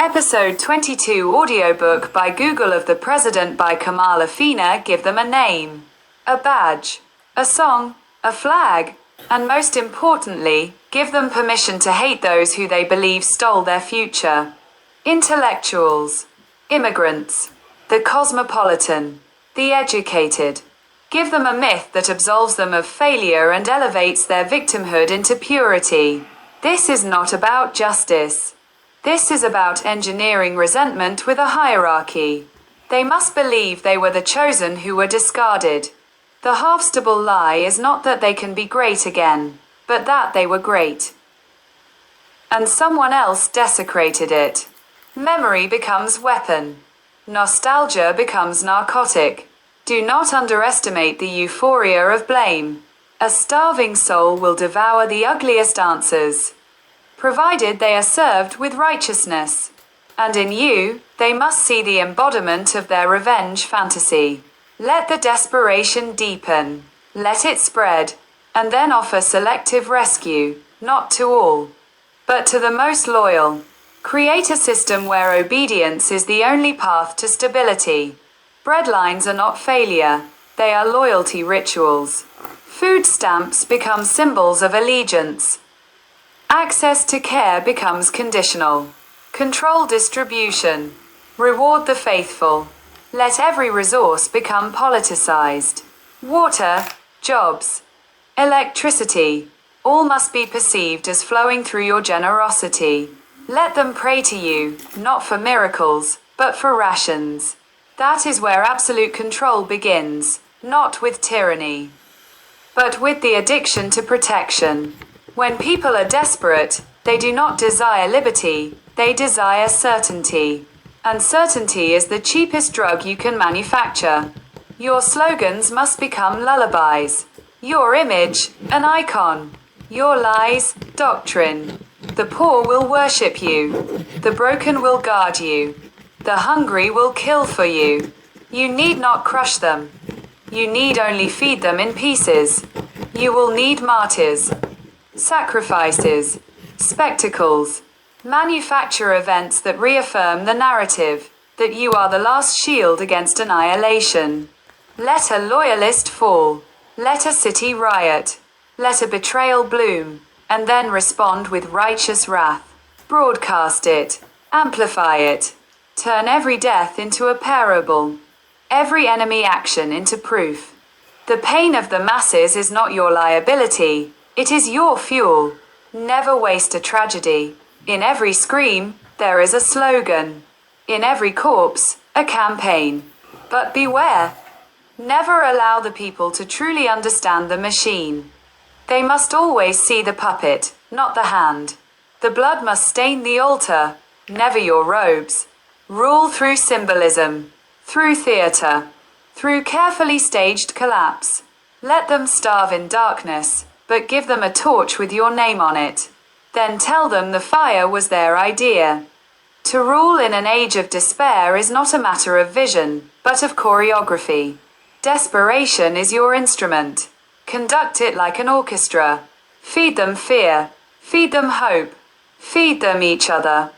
Episode 22 audiobook by Google of the President by Kamal. Effina. Give them a name, a badge, a song, a flag, and most importantly, give them permission to hate those who they believe stole their future. Intellectuals, immigrants, the cosmopolitan, the educated. Give them a myth that absolves them of failure and elevates their victimhood into purity. This is not about justice. This is about engineering resentment with a hierarchy. They must believe they were the chosen who were discarded. The half-stable lie is not that they can be great again, but that they were great. And someone else desecrated it. Memory becomes weapon. Nostalgia becomes narcotic. Do not underestimate the euphoria of blame. A starving soul will devour the ugliest answers, provided they are served with righteousness. And in you, they must see the embodiment of their revenge fantasy. Let the desperation deepen. Let it spread. And then offer selective rescue, not to all, but to the most loyal. Create a system where obedience is the only path to stability. Breadlines are not failure, they are loyalty rituals. Food stamps become symbols of allegiance. Access to care becomes conditional. Control distribution. Reward the faithful. Let every resource become politicized. Water, jobs, electricity, all must be perceived as flowing through your generosity. Let them pray to you, not for miracles, but for rations. That is where absolute control begins, not with tyranny, but with the addiction to protection. When people are desperate, they do not desire liberty, they desire certainty. And certainty is the cheapest drug you can manufacture. Your slogans must become lullabies. Your image, an icon. Your lies, doctrine. The poor will worship you. The broken will guard you. The hungry will kill for you. You need not crush them. You need only feed them in pieces. You will need martyrs, sacrifices, spectacles. Manufacture events that reaffirm the narrative that you are the last shield against annihilation. Let a loyalist fall. Let a city riot. Let a betrayal bloom, and then respond with righteous wrath. Broadcast it. Amplify it. Turn every death into a parable. Every enemy action into proof. The pain of the masses is not your liability. It is your fuel. Never waste a tragedy. In every scream, there is a slogan. In every corpse, a campaign. But beware. Never allow the people to truly understand the machine. They must always see the puppet, not the hand. The blood must stain the altar, never your robes. Rule through symbolism, through theater, through carefully staged collapse. Let them starve in darkness, but give them a torch with your name on it. Then tell them the fire was their idea. To rule in an age of despair is not a matter of vision, but of choreography. Desperation is your instrument. Conduct it like an orchestra. Feed them fear. Feed them hope. Feed them each other.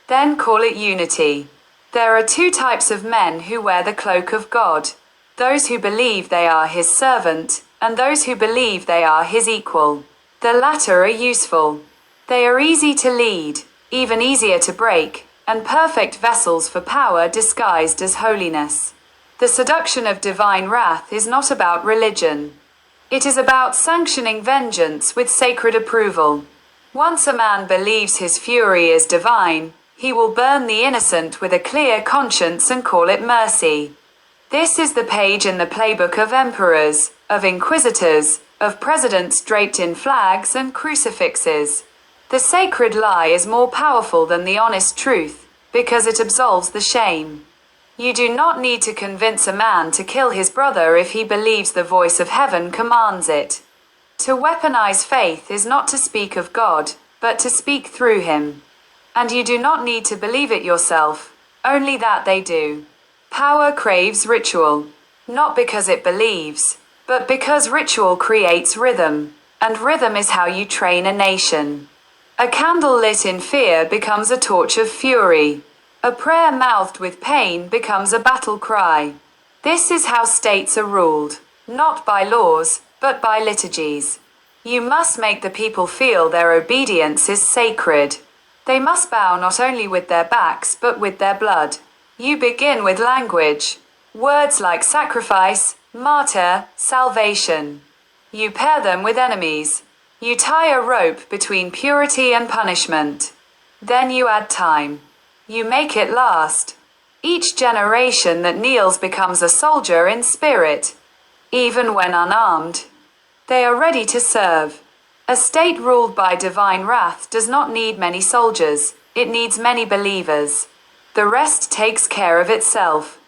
Then call it unity. There are two types of men who wear the cloak of God. Those who believe they are his servant, and those who believe they are his equal. The latter are useful. They are easy to lead, even easier to break, and perfect vessels for power disguised as holiness. The seduction of divine wrath is not about religion. It is about sanctioning vengeance with sacred approval. Once a man believes his fury is divine, he will burn the innocent with a clear conscience and call it mercy. This is the page in the playbook of emperors, of inquisitors, of presidents draped in flags and crucifixes. The sacred lie is more powerful than the honest truth, because it absolves the shame. You do not need to convince a man to kill his brother if he believes the voice of heaven commands it. To weaponize faith is not to speak of God, but to speak through him. And you do not need to believe it yourself, only that they do. Power craves ritual, not because it believes, but because ritual creates rhythm, and rhythm is how you train a nation. A candle lit in fear becomes a torch of fury. A prayer mouthed with pain becomes a battle cry. This is how states are ruled, not by laws, but by liturgies. You must make the people feel their obedience is sacred. They must bow not only with their backs but with their blood. You begin with language. Words like sacrifice, martyr, salvation. You pair them with enemies. You tie a rope between purity and punishment. Then you add time. You make it last. Each generation that kneels becomes a soldier in spirit. Even when unarmed, they are ready to serve. A state ruled by divine wrath does not need many soldiers, it needs many believers. The rest takes care of itself.